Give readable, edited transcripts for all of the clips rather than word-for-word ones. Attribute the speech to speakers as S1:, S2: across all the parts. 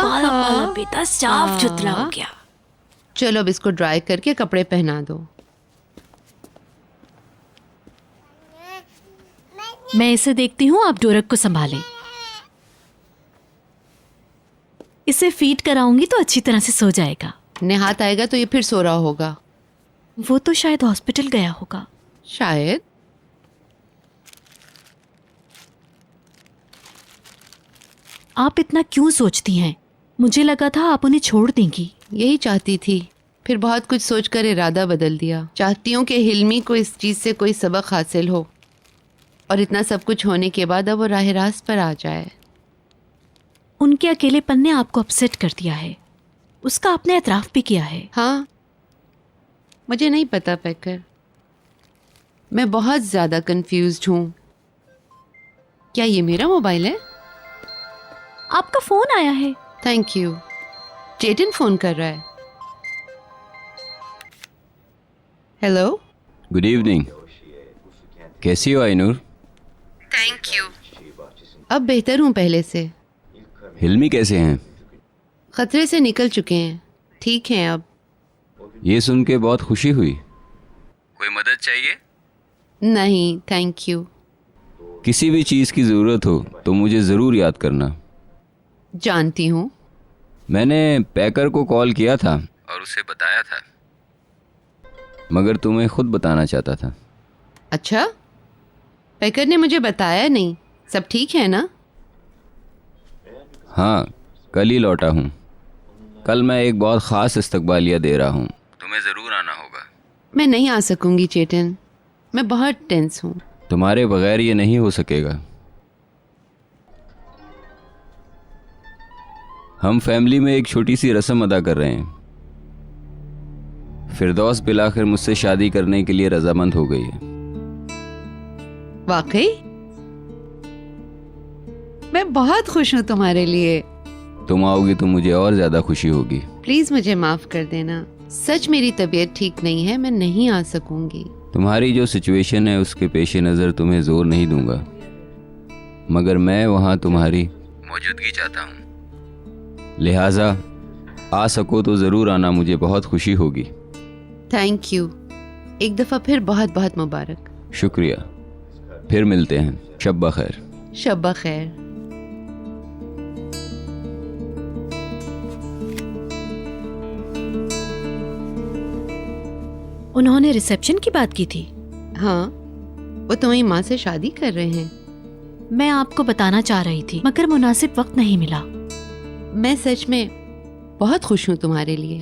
S1: पाला पाला पीता साफ सुथरा हो गया।
S2: चलो अब इसको ड्राई करके कपड़े पहना दो।
S1: मैं इसे देखती हूँ, आप डोरक को संभालें। इसे फीड कराऊंगी तो अच्छी तरह से सो जाएगा।
S2: नेहात आएगा तो ये फिर सो रहा होगा।
S1: वो तो शायद हॉस्पिटल गया होगा।
S2: शायद।
S1: आप इतना क्यों सोचती हैं? मुझे लगा था आप उन्हें छोड़ देंगी।
S2: यही चाहती थी, फिर बहुत कुछ सोचकर इरादा बदल दिया। चाहती हूँ कि हिल्मी को इस चीज़ से कोई सबक हासिल हो, और इतना सब कुछ होने के बाद अब वो राह रास्त पर आ जाए।
S1: उनके अकेलेपन ने आपको अपसेट कर दिया है, उसका आपने एतराफ़ भी किया है।
S2: हाँ, मुझे नहीं पता पैकर, मैं बहुत ज़्यादा कंफ्यूज्ड हूँ। क्या ये मेरा मोबाइल है?
S1: आपका फ़ोन आया है।
S2: Thank you. चेतन फ़ोन कर रहा है। हेलो।
S3: Good evening. कैसी हो आइनूर?
S2: Thank you. अब बेहतर हूँ पहले से।
S3: हिल्मी कैसे हैं?
S2: खतरे से निकल चुके हैं, ठीक हैं अब।
S3: ये सुन के बहुत खुशी हुई। कोई मदद चाहिए?
S2: नहीं, थैंक यू।
S3: किसी भी चीज़ की ज़रूरत हो तो मुझे ज़रूर याद करना।
S2: जानती हूँ।
S3: मैंने पैकर को कॉल किया था और उसे बताया था, मगर तुम्हें खुद बताना चाहता था।
S2: अच्छा, पैकर ने मुझे बताया नहीं। सब ठीक है ना?
S3: हाँ, कल ही लौटा हूँ। कल मैं एक बहुत ख़ास इस्तकबालिया दे रहा हूँ, तुम्हें ज़रूर आना होगा।
S2: मैं नहीं आ सकूंगी चेतन, मैं बहुत टेंस हूँ।
S3: तुम्हारे बगैर ये नहीं हो सकेगा। हम फैमिली में एक छोटी सी रस्म अदा कर रहे हैं। फिरदौस बिलाखिर मुझसे शादी करने के लिए रजामंद हो गई है।
S2: वाकई? मैं बहुत खुश हूँ तुम्हारे लिए।
S3: तुम आओगी तो मुझे और ज़्यादा खुशी होगी।
S2: प्लीज मुझे माफ कर देना, सच मेरी तबीयत ठीक नहीं है, मैं नहीं आ सकूंगी।
S3: तुम्हारी जो सिचुएशन है उसके पेश नज़र तुम्हें जोर नहीं दूंगा, मगर मैं वहाँ तुम्हारी मौजूदगी चाहता हूँ। लिहाजा आ सको तो ज़रूर आना, मुझे बहुत खुशी होगी।
S2: Thank you. एक दफ़ा फिर बहुत बहुत मुबारक।
S3: शुक्रिया। फिर मिलते हैं। शब बखैर।
S2: शब बखैर।
S1: उन्होंने रिसेप्शन की बात की थी?
S2: हाँ, वो तुम्हारी माँ से शादी कर रहे हैं।
S1: मैं आपको बताना चाह रही थी, मगर मुनासिब वक्त नहीं मिला।
S2: मैं सच में बहुत खुश हूँ तुम्हारे लिए।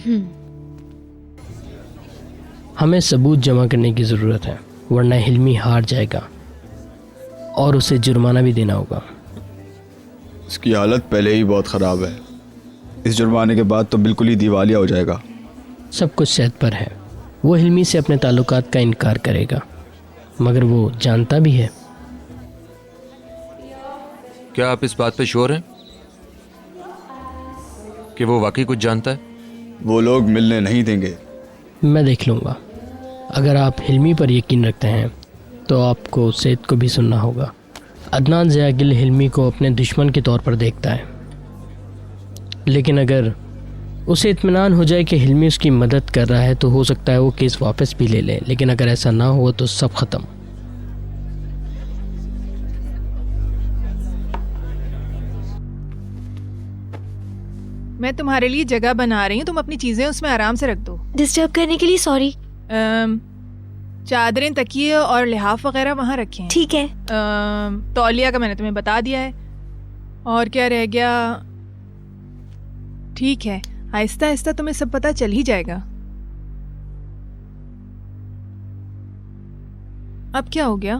S4: हमें सबूत जमा करने की ज़रूरत है, वरना हिल्मी हार जाएगा और उसे जुर्माना भी देना होगा।
S5: इसकी हालत पहले ही बहुत ख़राब है, इस जुर्माने के बाद तो बिल्कुल ही दिवालिया हो जाएगा।
S4: सब कुछ सेहत पर है। वो हिल्मी से अपने ताल्लुकात का इनकार करेगा, मगर वो जानता भी है।
S6: क्या आप इस बात पे श्योर हैं कि वो वाकई कुछ जानता है?
S5: वो लोग मिलने नहीं देंगे।
S4: मैं देख लूँगा। अगर आप हिल्मी पर यकीन रखते हैं तो आपको सैयद को भी सुनना होगा। अदनान ज़ियागिल हिल्मी को अपने दुश्मन के तौर पर देखता है, लेकिन अगर उसे इत्मीनान हो जाए कि हिल्मी उसकी मदद कर रहा है तो हो सकता है वो केस वापस भी ले ले, लेकिन अगर ऐसा ना हो तो सब ख़त्म।
S7: मैं तुम्हारे लिए जगह बना रही हूँ, तुम अपनी चीजें उसमें आराम से रख दो।
S1: डिस्टर्ब करने के लिए सॉरी।
S7: चादरें, तकिए और लिहाफ वगैरह वहाँ रखे हैं।
S1: ठीक है।
S7: तौलिया का मैंने तुम्हें बता दिया है। और क्या रह गया? ठीक है, आहिस्ता आहिस्ता तुम्हें सब पता चल ही जाएगा। अब क्या हो गया?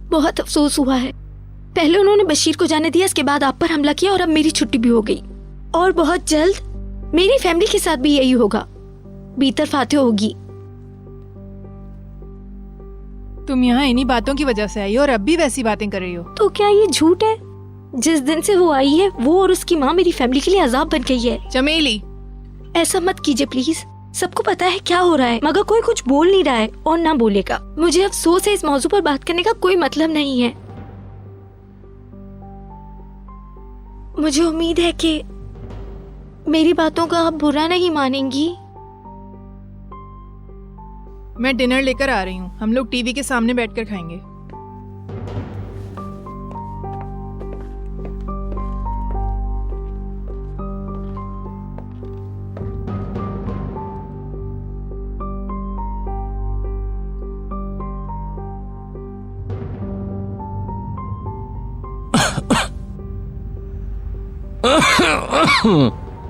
S1: बहुत अफसोस हुआ है। पहले उन्होंने बशीर को जाने दिया, इसके बाद आप पर हमला किया और अब मेरी छुट्टी भी हो गई। और बहुत जल्द मेरी फैमिली के साथ भी यही होगा। बेतरफाते होगी।
S7: तुम यहाँ इन्हीं बातों की वजह से आई हो और अब भी वैसी बातें कर रही हो।
S1: तो क्या ये झूठ है? जिस दिन से वो आई है वो और उसकी माँ मेरी फैमिली के लिए अजाब बन गई है।
S7: चमेली,
S1: ऐसा मत कीजिए प्लीज। सबको पता है क्या हो रहा है, मगर कोई कुछ बोल नहीं रहा है और ना बोलेगा। मुझे अफसोस है, इस मौजू पर बात करने का कोई मतलब नहीं है। मुझे उम्मीद है कि मेरी बातों का आप बुरा नहीं मानेंगी।
S7: मैं डिनर लेकर आ रही हूँ, हम लोग टीवी के सामने बैठकर खाएंगे।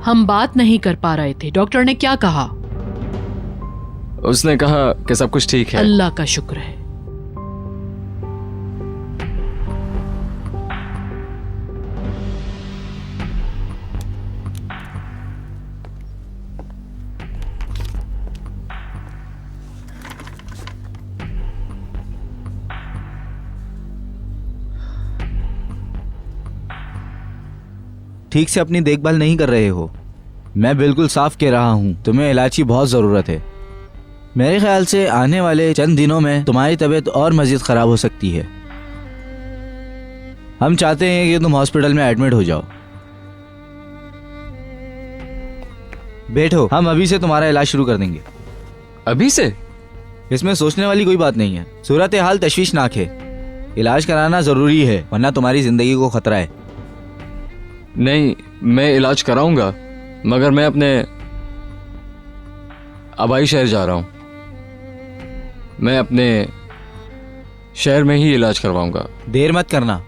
S8: हम बात नहीं कर पा रहे थे। डॉक्टर ने क्या कहा?
S9: उसने कहा कि सब कुछ ठीक है।
S8: अल्लाह का शुक्र है।
S10: ठीक से अपनी देखभाल नहीं कर रहे हो। मैं बिल्कुल साफ कह रहा हूँ, तुम्हें इलाज की बहुत ज़रूरत है। मेरे ख्याल से आने वाले चंद दिनों में तुम्हारी तबीयत और मज़ीद ख़राब हो सकती है। हम चाहते हैं कि तुम हॉस्पिटल में एडमिट हो जाओ। बैठो, हम अभी से तुम्हारा इलाज शुरू कर देंगे।
S9: अभी से?
S10: इसमें सोचने वाली कोई बात नहीं है। सूरत हाल तशवीशनाक है, इलाज कराना ज़रूरी है वरना तुम्हारी ज़िंदगी को ख़तरा है।
S9: नहीं, मैं इलाज कराऊंगा, मगर मैं अपने आबाई शहर जा रहा हूं। मैं अपने शहर में ही इलाज करवाऊंगा।
S10: देर मत करना।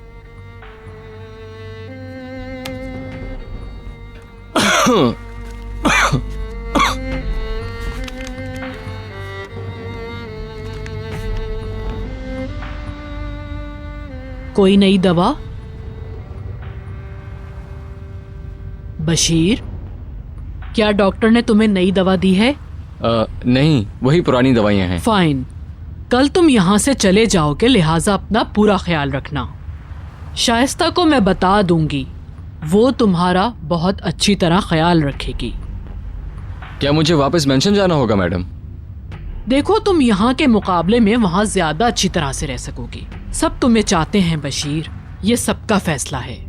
S8: कोई नई दवा? बशीर, क्या डॉक्टर ने तुम्हें नई दवा दी है?
S9: नहीं, वही पुरानी दवाइयां हैं।
S8: फाइन, कल तुम यहाँ से चले जाओगे, लिहाजा अपना पूरा ख्याल रखना। शाइस्ता को मैं बता दूंगी, वो तुम्हारा बहुत अच्छी तरह ख्याल रखेगी।
S9: क्या मुझे वापस मेंशन जाना होगा मैडम?
S8: देखो, तुम यहाँ के मुकाबले में वहाँ ज्यादा अच्छी तरह से रह सकोगी। सब तुम्हें चाहते हैं बशीर, ये सबका फैसला है।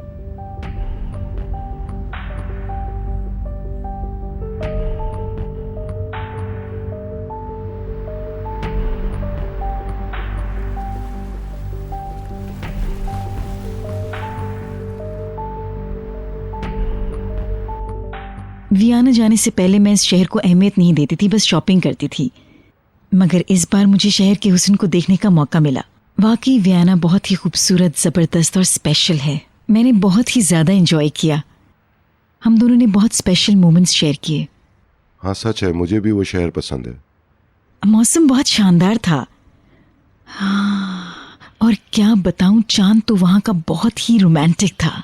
S11: वियाना जाने से पहले मैं इस शहर को अहमियत नहीं देती थी, बस शॉपिंग करती थी। मगर इस बार मुझे शहर के हुस्न को देखने का मौका मिला। वाकई वियाना बहुत ही खूबसूरत, ज़बरदस्त और स्पेशल है। मैंने बहुत ही ज़्यादा एंजॉय किया। हम दोनों ने बहुत स्पेशल मोमेंट्स शेयर किए।
S12: हाँ सच है, मुझे भी वो शहर पसंद है।
S11: मौसम बहुत शानदार था। हाँ, और क्या बताऊं, चांद तो वहाँ का बहुत ही रोमांटिक था।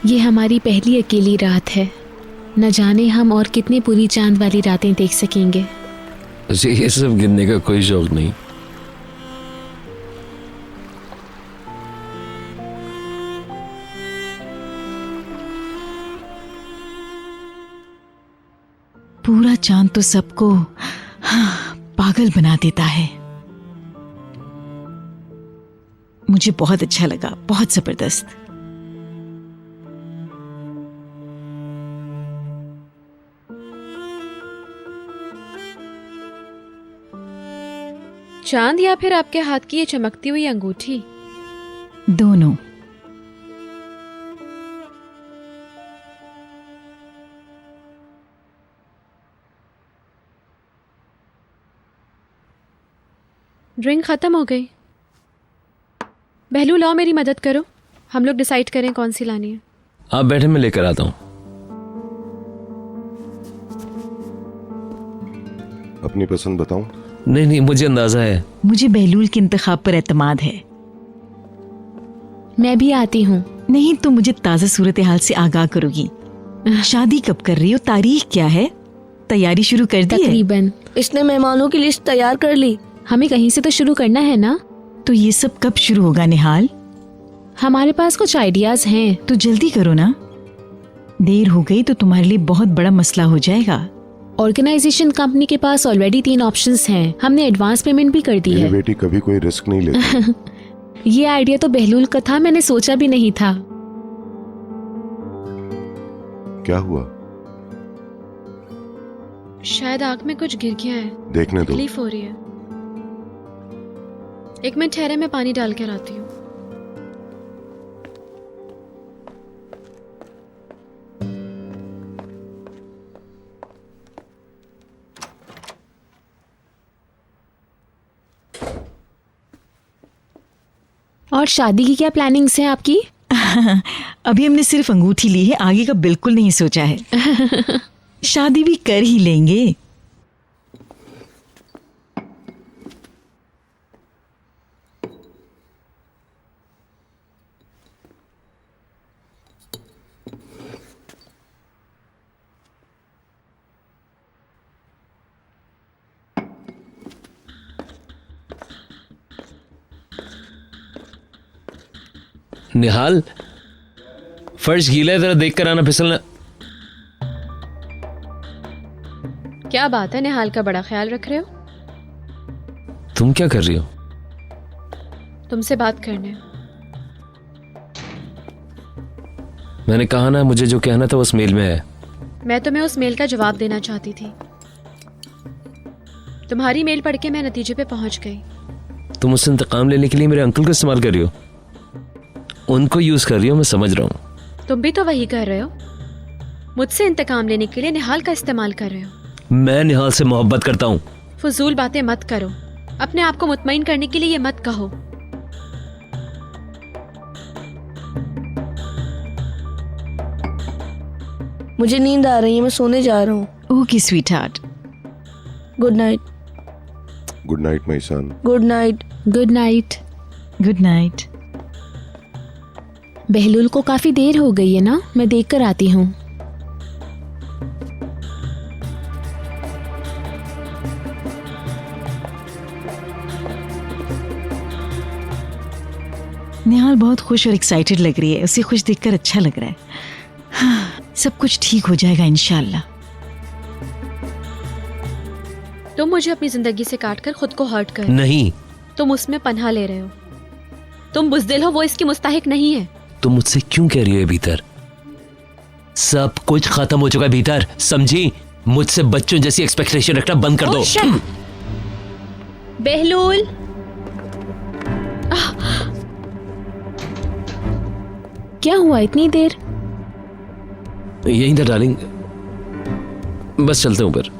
S1: ये हमारी पहली अकेली रात है। न जाने हम और कितनी पूरी चांद वाली रातें देख सकेंगे।
S13: मुझे ये सब गिनने का कोई शौक नहीं।
S11: पूरा चांद तो सबको पागल बना देता है। मुझे बहुत अच्छा लगा, बहुत जबरदस्त।
S2: चांद या फिर आपके हाथ की ये चमकती हुई अंगूठी?
S11: दोनों।
S2: ड्रिंक खत्म हो गई। बहलू, लाओ मेरी मदद करो, हम लोग डिसाइड करें कौन सी लानी है।
S13: आप बैठे, मैं लेकर आता हूँ।
S12: अपनी पसंद बताऊं?
S13: नहीं, मुझे अंदाजा है।
S11: मुझे बहलूल के इंतखाब पर एतमाद है।
S1: मैं भी आती हूँ।
S11: नहीं तो मुझे ताज़ा सूरत हाल से आगाह करोगी। शादी कब कर रही हो? तारीख क्या है? तैयारी शुरू कर दी है?
S1: तकरीबन।
S14: इसने मेहमानों की लिस्ट तैयार कर ली।
S1: हमें कहीं से तो शुरू करना है ना।
S11: तो ये सब कब शुरू होगा निहाल?
S1: हमारे पास कुछ आइडियाज हैं।
S11: तो जल्दी करो ना, देर हो गई तो तुम्हारे लिए बहुत बड़ा मसला हो जाएगा।
S15: ऑर्गेनाइजेशन कंपनी के पास ऑलरेडी 3 ऑप्शंस हैं। हमने एडवांस पेमेंट भी कर दी
S12: मेरी
S15: है।
S12: बेटी कभी कोई रिस्क नहीं लेती।
S15: ये आइडिया तो बहलूल का था, मैंने सोचा भी नहीं था।
S12: क्या हुआ?
S15: शायद आंख में कुछ गिर गया है,
S12: देखने दो।
S15: तकलीफ हो रही है। 1 मिनट ठहरे, मैं पानी डाल कर आती हूँ। और शादी की क्या प्लानिंग्स हैं आपकी?
S11: अभी हमने सिर्फ अंगूठी ली है, आगे का बिल्कुल नहीं सोचा है। शादी भी कर ही लेंगे।
S13: निहाल, फर्श गीला है, जरा देख कर आना, फिसलना।
S15: क्या बात है, निहाल का बड़ा ख्याल रख रहे हो?
S13: तुम क्या कर रही हो?
S15: तुमसे बात करने।
S13: मैंने कहा ना, मुझे जो कहना था उस मेल में है।
S15: मैं तुम्हें उस मेल का जवाब देना चाहती थी। तुम्हारी मेल पढ़ के मैं नतीजे पे पहुंच गई।
S13: तुम उससे इंतकाम लेने के लिए मेरे अंकल को इस्तेमाल कर रही हो, उनको यूज कर रही हो, मैं समझ रहा हूँ।
S15: तुम भी तो वही कर रहे हो, मुझसे इंतकाम लेने के लिए निहाल का इस्तेमाल कर रहे हो।
S13: मैं निहाल से मोहब्बत करता हूँ।
S15: फजूल बातें मत करो, अपने आप को मुतमईन करने के लिए ये मत कहो।
S14: मुझे नींद आ रही है, मैं सोने जा रहा हूँ।
S11: Okay sweetheart,
S14: good night.
S12: Good night my son.
S14: Good night.
S15: Good night.
S11: Good night.
S15: Bahlul को काफी देर हो गई है ना, मैं देख कर आती हूँ।
S11: निहाल बहुत खुश और एक्साइटेड लग रही है, उसे खुश देखकर अच्छा लग रहा है। हाँ, सब कुछ ठीक हो जाएगा इंशाल्लाह।
S15: तुम मुझे अपनी जिंदगी से काटकर खुद को हर्ट कर
S13: नहीं,
S15: तुम उसमें पनाह ले रहे हो। तुम बुज़दिल हो, वो इसकी मुस्ताहिक नहीं है।
S13: तुम मुझसे क्यों कह रही हो? भीतर सब कुछ खत्म हो चुका है, भीतर, समझी? मुझसे बच्चों जैसी एक्सपेक्टेशन रखना बंद कर दो।
S15: बहलूल, क्या हुआ इतनी देर?
S13: यहीं था डार्लिंग, बस चलते ऊपर।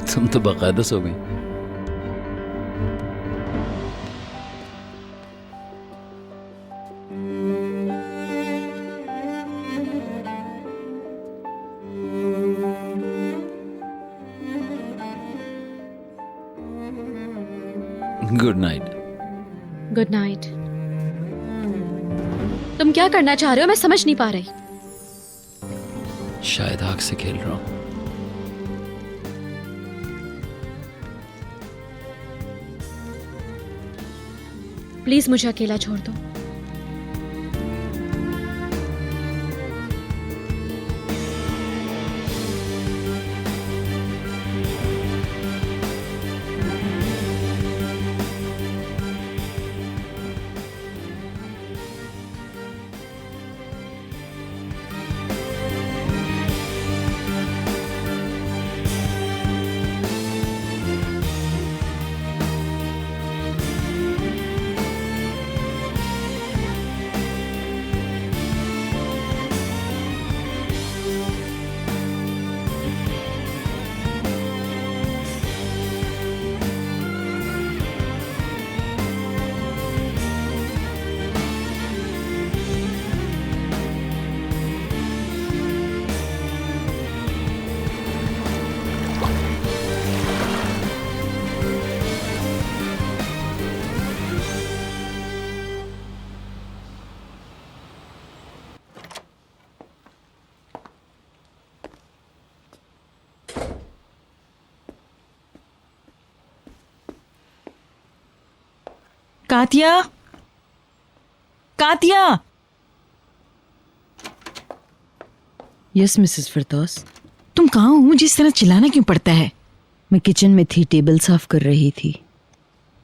S13: तुम तो बाकायदा सो गई। Good night.
S15: Good night. तुम क्या करना चाह रहे हो, मैं समझ नहीं पा रही।
S13: शायद आग से खेल रहा हूं।
S15: प्लीज मुझे अकेला छोड़ दो।
S11: Katya, Katya.
S16: यस मिसेस फिरदौस।
S11: तुम कहाँ हो? मुझे इस तरह चिल्लाना क्यों पड़ता है?
S16: मैं किचन में थी, टेबल साफ कर रही थी।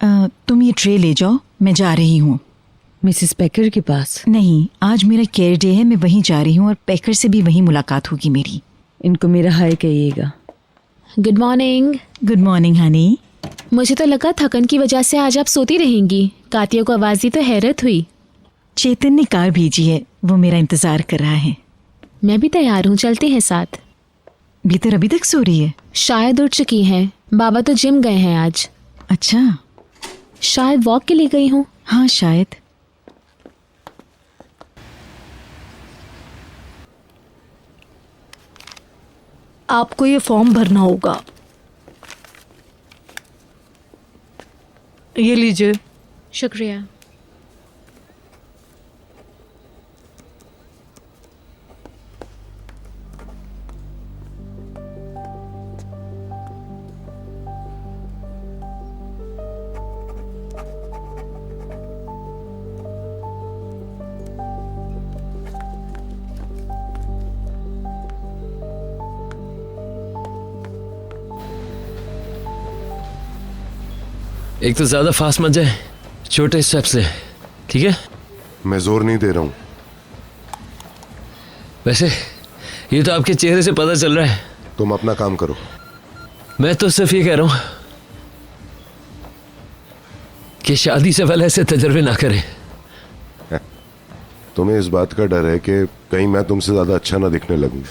S11: तुम ये ट्रे ले जाओ, मैं जा रही हूँ।
S16: मिसेस पैकर के पास?
S11: नहीं, आज मेरा केयर डे है, मैं वहीं जा रही हूँ और पैकर से भी वहीं मुलाकात होगी मेरी।
S16: इनको मेरा हाय कहिएगा।
S15: Good morning.
S11: Good morning Honey.
S15: मुझे तो लगा थकन की वजह से आज आप सोती रहेंगी। कातिया को आवाज दी तो हैरत हुई।
S11: चेतन ने कार भेजी है, वो मेरा इंतजार कर रहा है।
S15: मैं भी तैयार हूँ, चलते हैं साथ।
S11: भीतर अभी तक सो रही है?
S15: शायद उठ चुकी हैं। बाबा तो जिम गए हैं आज।
S11: अच्छा।
S15: शायद वॉक के लिए गई हूँ।
S11: हाँ शायद।
S1: आपको ये फॉर्म भरना होगा।
S7: ये लीजिए।
S15: शुक्रिया।
S13: एक तो ज्यादा फास्ट मत जाए, छोटे स्टेप से, ठीक है?
S12: मैं जोर नहीं दे रहा हूं।
S13: वैसे ये तो आपके चेहरे से पता चल रहा है।
S12: तुम अपना काम करो।
S13: मैं तो सिर्फ ये कह रहा हूं कि शादी से पहले ऐसे तजर्बे ना करें।
S12: तुम्हें इस बात का डर है कि कहीं मैं तुमसे ज्यादा अच्छा ना दिखने लगूं।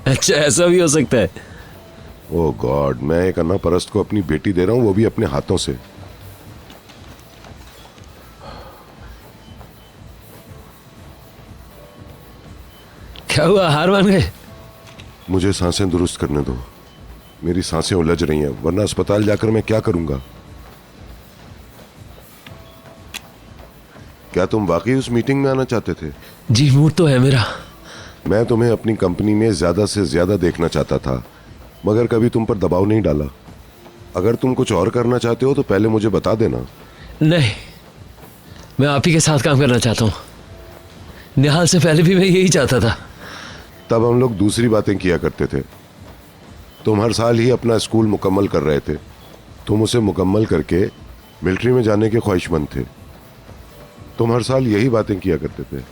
S13: अच्छा, ऐसा भी हो सकता है।
S12: ओह गॉड, मैं एक अन्ना परस्त को अपनी बेटी दे रहा हूं, वो भी अपने हाथों से।
S13: क्या हुआ, हार मान गए?
S12: मुझे सांसें दुरुस्त करने दो, मेरी सांसें उलझ रही हैं, वरना अस्पताल जाकर मैं क्या करूंगा। क्या तुम वाकई उस मीटिंग में आना चाहते थे?
S13: जी, मूड तो है मेरा।
S12: मैं तुम्हें अपनी कंपनी में ज्यादा से ज्यादा देखना चाहता था, मगर कभी तुम पर दबाव नहीं डाला। अगर तुम कुछ और करना चाहते हो तो पहले मुझे बता देना।
S13: नहीं, मैं आप ही के साथ काम करना चाहता हूँ। निहाल से पहले भी मैं यही चाहता था।
S12: तब हम लोग दूसरी बातें किया करते थे। तुम हर साल ही अपना स्कूल मुकम्मल कर रहे थे। तुम उसे मुकम्मल करके मिलिट्री में जाने के ख्वाहिशमंद थे। तुम हर साल यही बातें किया करते थे,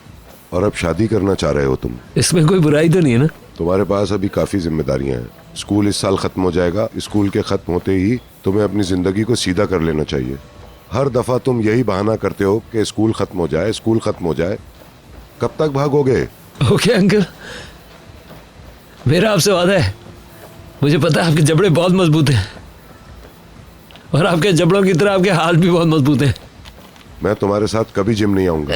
S12: और अब शादी करना चाह रहे हो तुम।
S13: इसमें कोई बुराई तो नहीं है ना?
S12: तुम्हारे पास अभी काफी जिम्मेदारियां हैं। स्कूल इस साल खत्म हो जाएगा। स्कूल के खत्म होते ही तुम्हें अपनी जिंदगी को सीधा कर लेना चाहिए। हर दफा तुम यही बहाना करते हो कि स्कूल खत्म हो जाए, स्कूल खत्म हो जाए। कब तक भागोगे?
S13: ओके अंकल, मेरा आपसे वादा है। मुझे पता है आपके जबड़े बहुत मजबूत हैं, और आपके जबड़ों की तरह आपके हाथ भी बहुत मजबूत हैं।
S12: मैं तुम्हारे साथ कभी जिम नहीं आऊंगा।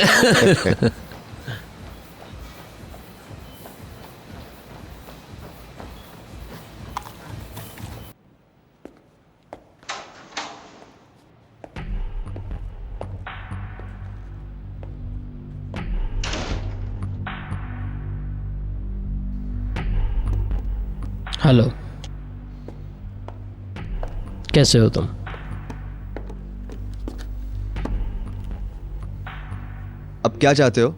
S4: हेलो, कैसे हो तुम?
S5: अब क्या चाहते हो?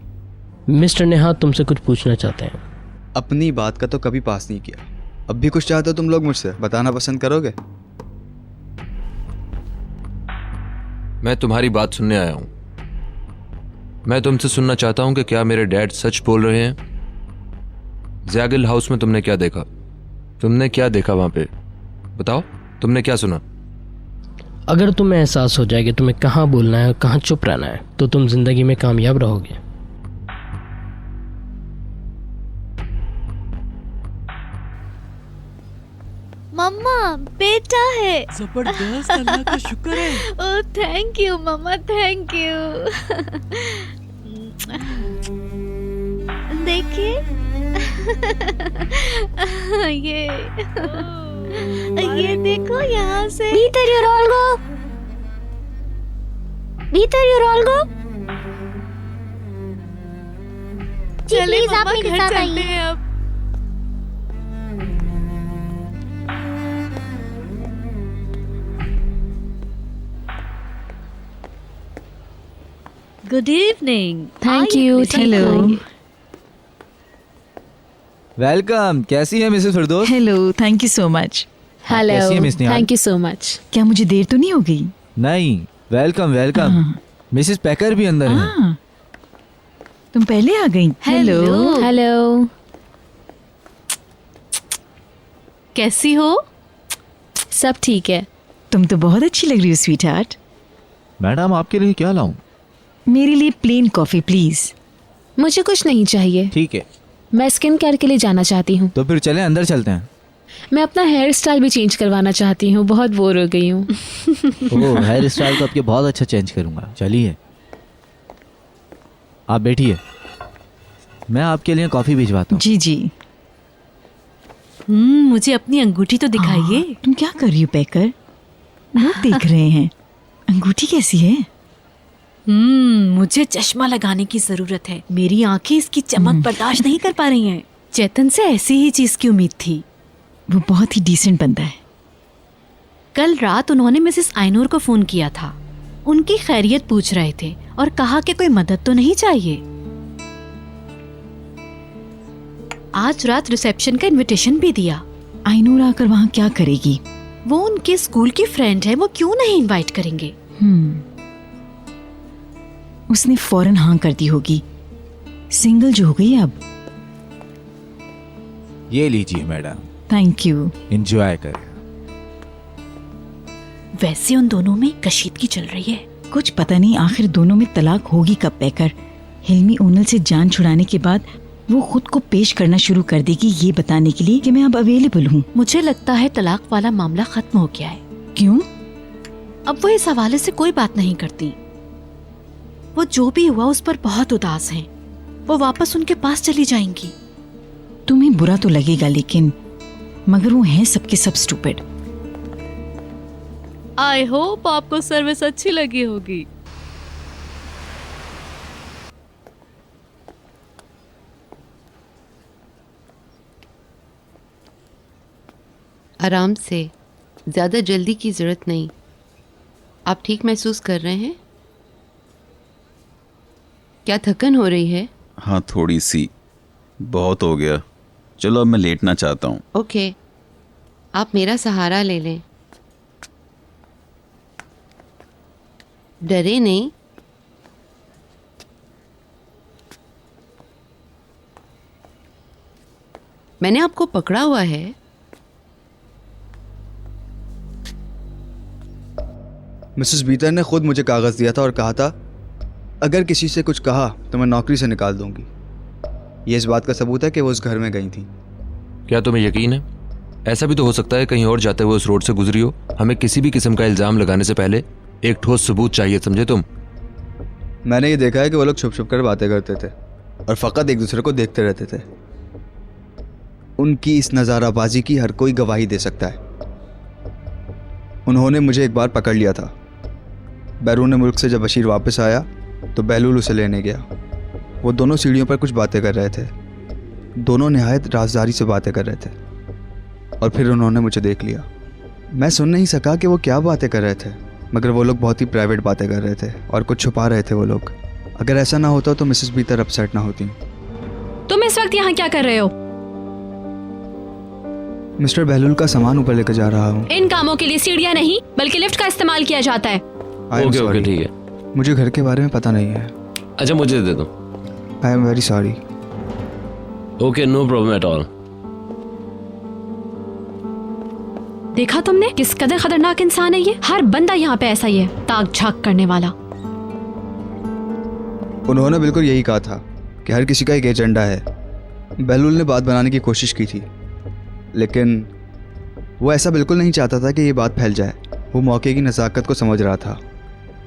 S4: मिस्टर नेहा तुमसे कुछ पूछना चाहते हैं।
S5: अपनी बात का तो कभी पास नहीं किया, अब भी कुछ चाहते हो तुम लोग मुझसे? बताना पसंद करोगे?
S6: मैं तुम्हारी बात सुनने आया हूं। मैं तुमसे सुनना चाहता हूं कि क्या मेरे डैड सच बोल रहे हैं? ज़यागिल हाउस में तुमने क्या देखा? तुमने क्या देखा वहां पे? बताओ, तुमने क्या सुना?
S4: अगर तुम्हें एहसास हो जाए कि तुम्हें कहाँ बोलना है और कहाँ चुप रहना है, तो तुम जिंदगी में कामयाब रहोगे।
S1: मम्मा, बेटा है।
S8: जबरदस्त, अल्लाह का शुक्र है।
S1: Oh thank you mama, thank you. देखिए ये देखो यहाँ से।
S17: भीतर यूरोलगो, भीतर यूरोलगो।
S1: चलिए
S17: प्लीज आप
S1: मम्मा,
S17: मेरे
S1: घर
S17: साथ
S1: चलते
S17: आइए।
S1: हैं अब।
S15: Good evening.
S11: Thank you. Hello
S10: welcome. कैसी है Mrs Firdaus?
S11: Hello, thank you so much.
S10: कैसी है Miss Nihal?
S15: Thank you so much.
S11: क्या मुझे देर तो नहीं हो गई?
S10: नहीं, वेलकम वेलकम। मिसेस पैकर भी अंदर हैं।
S11: हाँ, तुम पहले आ गई। हेलो।
S15: हेलो, कैसी हो? सब ठीक है।
S11: तुम तो बहुत अच्छी लग रही हो स्वीट हार्ट।
S10: मैडम आपके लिए क्या लाऊं?
S11: मेरे लिए प्लेन कॉफी प्लीज।
S15: मुझे कुछ नहीं चाहिए।
S10: ठीक है,
S15: मैं स्किन केयर के लिए जाना चाहती हूँ।
S10: तो फिर चलें अंदर चलते हैं।
S15: मैं अपना हेयर स्टाइल भी चेंज करवाना चाहती हूँ, बहुत बोर हो गई हूँ।
S10: ओह, हेयर स्टाइल तो आपके बहुत अच्छा चेंज करूंगा। चलिए आप बैठिए, मैं आपके लिए कॉफी भिजवाता हूँ।
S11: जी जी।
S15: मुझे अपनी अंगूठी तो दिखाइए।
S11: तुम क्या कर रही हो पैकर? लोग देख रहे हैं। अंगूठी कैसी है?
S15: मुझे चश्मा लगाने की जरूरत है। मेरी आंखें इसकी चमक बर्दाश्त नहीं कर पा रही हैं। चेतन से ऐसी ही चीज की उम्मीद थी।
S11: वो बहुत ही डिसेंट बंदा है।
S15: कल रात उन्होंने मिसेस आइनूर को फोन किया था। उनकी खैरियत पूछ रहे थे और कहा कि कोई मदद तो नहीं चाहिए। आज रात रिसेप्शन का इनविटेशन भी दिया।
S11: आइनूर आकर वहाँ क्या करेगी?
S15: वो उनके स्कूल की फ्रेंड है, वो क्यों नहीं इनवाइट करेंगे?
S11: उसने फौरन हाँ कर दी होगी। सिंगल जो हो गई अब।
S10: ये लीजिए मैडम।
S11: Thank you.
S10: एंजॉय करें।
S15: वैसे उन दोनों में कशीदगी चल रही है।
S11: कुछ पता नहीं आखिर दोनों में तलाक होगी कब पैकर। हिल्मी ओनल से जान छुड़ाने के बाद वो खुद को पेश करना शुरू कर देगी ये बताने के लिए कि मैं अब अवेलेबल हूँ।
S15: मुझे लगता है तलाक वाला मामला खत्म हो गया है।
S11: क्यों?
S15: अब वो इस हवाले से कोई बात नहीं करती। वो जो भी हुआ उस पर बहुत उदास हैं। वो वापस उनके पास चली जाएंगी।
S11: तुम्हें बुरा तो लगेगा लेकिन मगर वो हैं सबके सब स्टूपिड।
S15: आई होप आपको सर्विस अच्छी लगी होगी।
S2: आराम से, ज़्यादा जल्दी की ज़रूरत नहीं। आप ठीक महसूस कर रहे हैं? क्या थकन हो रही है?
S18: हाँ थोड़ी सी, बहुत हो गया। चलो अब मैं लेटना चाहता हूँ।
S2: ओके, आप मेरा सहारा ले लें। डरे नहीं। मैंने आपको पकड़ा हुआ है।
S5: मिसेस बीतर ने खुद मुझे कागज़ दिया था और कहा था अगर किसी से कुछ कहा तो मैं नौकरी से निकाल दूंगी। ये इस बात का सबूत है कि वो उस घर में गई थी।
S6: क्या तुम्हें यकीन है? ऐसा भी तो हो सकता है कहीं और जाते हुए उस रोड से गुजरी हो। हमें किसी भी किस्म का इल्ज़ाम लगाने से पहले एक ठोस सबूत चाहिए, समझे तुम?
S5: मैंने ये देखा है कि वो लोग छुप छुप कर बातें करते थे और फ़कत एक दूसरे को देखते रहते थे। उनकी इस नज़ाराबाजी की हर कोई गवाही दे सकता है। उन्होंने मुझे एक बार पकड़ लिया था। बैरून मुल्क से जब बशीर वापस आया तो बहलूल उसे लेने गया। वो दोनों सीढ़ियों पर कुछ बातें कर रहे थे। दोनों निहायत राजदारी से बातें कर रहे थे और फिर उन्होंने मुझे देख लिया। मैं सुन नहीं सका कि वो क्या बातें कर रहे थे, मगर वो लोग बहुत ही प्राइवेट बातें कर रहे थे और कुछ छुपा रहे थे वो लोग। अगर ऐसा ना होता तो मिसेस बीतर अपसेट ना होती।
S15: तुम इस वक्त यहाँ क्या कर रहे हो?
S5: मिस्टर बहलूल का सामान ऊपर लेकर जा रहा हूँ।
S15: इन कामों के लिए सीढ़ियाँ नहीं बल्कि लिफ्ट का इस्तेमाल किया जाता है।
S9: ओके ओके ठीक है।
S5: मुझे घर के बारे में पता नहीं है।
S9: अच्छा मुझे दे दो।
S5: I am very sorry.
S9: Okay no problem at all.
S15: देखा तुमने किस कदर खतरनाक इंसान है ये? हर बंदा यहाँ पे ऐसा ही है, ताक झाक करने वाला।
S5: उन्होंने बिल्कुल यही कहा था कि हर किसी का एक एजेंडा है। बहलूल ने बात बनाने की कोशिश की थी लेकिन वो ऐसा बिल्कुल नहीं चाहता था कि ये बात फैल जाए। वो मौके की नज़ाकत को समझ रहा था।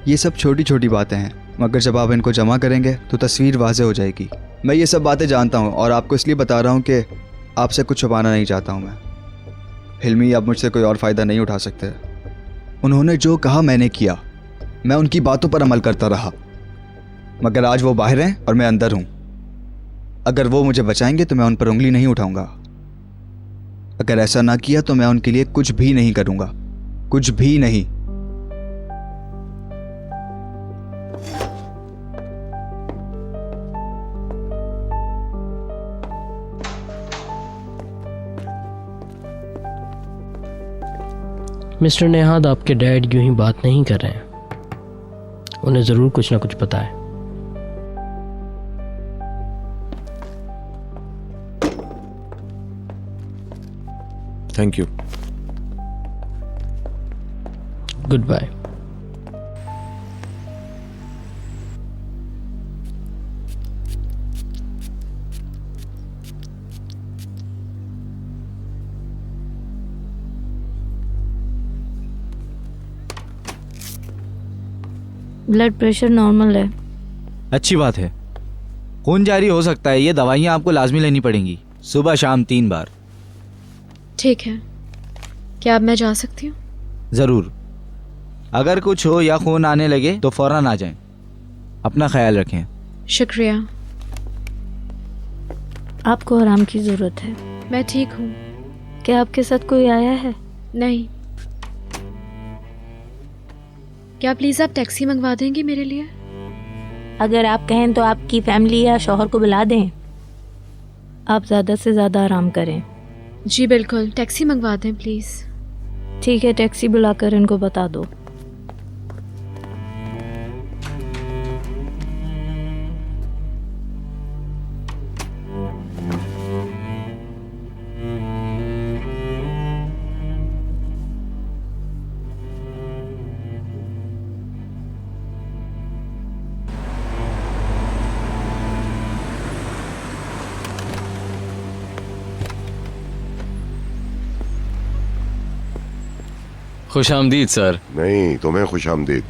S5: ये सब छोटी छोटी बातें हैं मगर जब आप इनको जमा करेंगे तो तस्वीर वाज़े हो जाएगी। मैं ये सब बातें जानता हूँ और आपको इसलिए बता रहा हूँ कि आपसे कुछ छुपाना नहीं चाहता हूँ मैं। हिल्मी अब मुझसे कोई और फ़ायदा नहीं उठा सकते। उन्होंने जो कहा मैंने किया। मैं उनकी बातों पर अमल करता रहा मगर आज वो बाहर हैं और मैं अंदर हूँ। अगर वो मुझे बचाएंगे तो मैं उन पर उंगली नहीं उठाऊंगा। अगर ऐसा ना किया तो मैं उनके लिए कुछ भी नहीं करूंगा, कुछ भी नहीं।
S4: मिस्टर नेहाद, आपके डैड यूं ही बात नहीं कर रहे हैं, उन्हें ज़रूर कुछ ना कुछ पता है।
S6: Thank you.
S4: Goodbye.
S1: Blood pressure normal है।
S10: अच्छी बात है। खून जारी हो सकता है, ये दवाइयाँ आपको लाजमी लेनी पड़ेंगी, सुबह शाम 3 बार।
S1: ठीक है, क्या अब मैं जा सकती हूँ?
S10: ज़रूर। अगर कुछ हो या खून आने लगे तो फौरन आ जाएं। अपना ख्याल रखें।
S1: शुक्रिया। आपको आराम की ज़रूरत है। मैं ठीक हूँ। क्या आपके साथ कोई आया है? नहीं। क्या प्लीज़ आप टैक्सी मंगवा देंगे मेरे लिए? अगर आप कहें तो आपकी फैमिली या शौहर को बुला दें। आप ज़्यादा से ज़्यादा आराम करें। जी बिल्कुल, टैक्सी मंगवा दें प्लीज़। ठीक है, टैक्सी बुलाकर इनको बता दो।
S9: खुश आमदीद सर।
S12: नहीं, तुम्हें खुश आमदीद।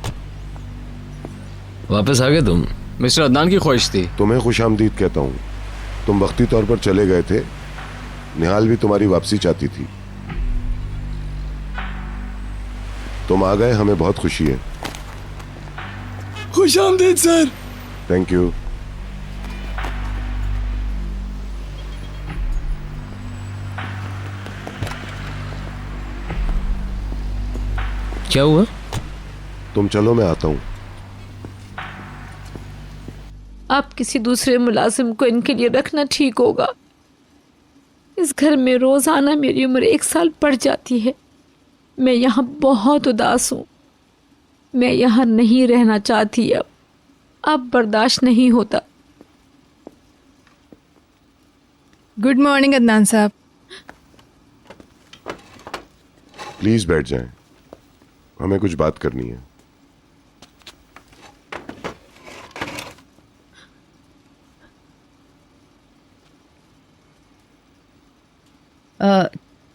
S9: वापस आ गए तुम? मिस्टर अदनान की ख्वाहिश थी।
S12: तुम्हें खुश आमदीद कहता हूँ। तुम वक्ती तौर पर चले गए थे, निहाल भी तुम्हारी वापसी चाहती थी। तुम आ गए, हमें बहुत खुशी है।
S9: खुश आमदीद सर।
S12: Thank you.
S9: क्या हुआ?
S12: तुम चलो, मैं आता हूँ।
S1: आप किसी दूसरे मुलाजिम को इनके लिए रखना ठीक होगा। इस घर में रोज़ाना मेरी उम्र 1 साल बढ़ जाती है। मैं यहाँ बहुत उदास हूँ। मैं यहाँ नहीं रहना चाहती। अब बर्दाश्त नहीं होता।
S7: गुड मॉर्निंग अदनान साहब।
S12: प्लीज बैठ जाएं, हमें कुछ बात करनी है।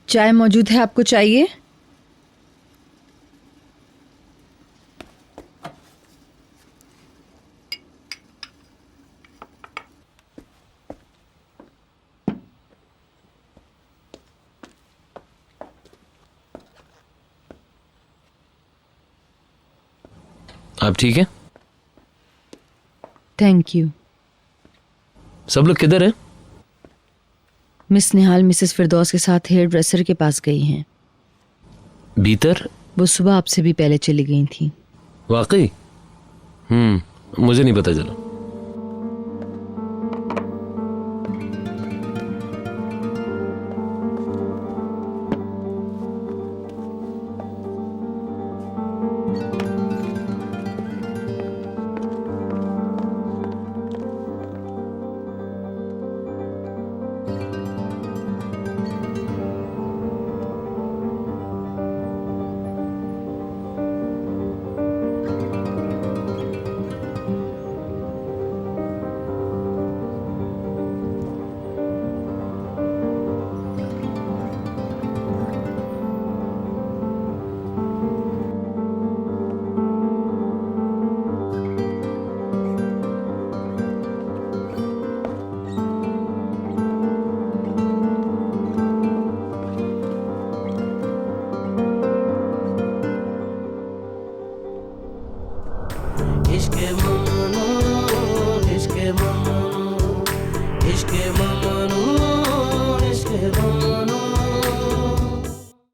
S16: चाय मौजूद है, आपको चाहिए?
S13: आप ठीक है?
S16: Thank you.
S13: सब लोग किधर हैं?
S16: मिस निहाल मिसेस फिरदौस के साथ हेयर ड्रेसर के पास गई हैं।
S13: भीतर?
S16: वो सुबह आपसे भी पहले चली गई थी।
S13: वाकई? मुझे नहीं पता चला।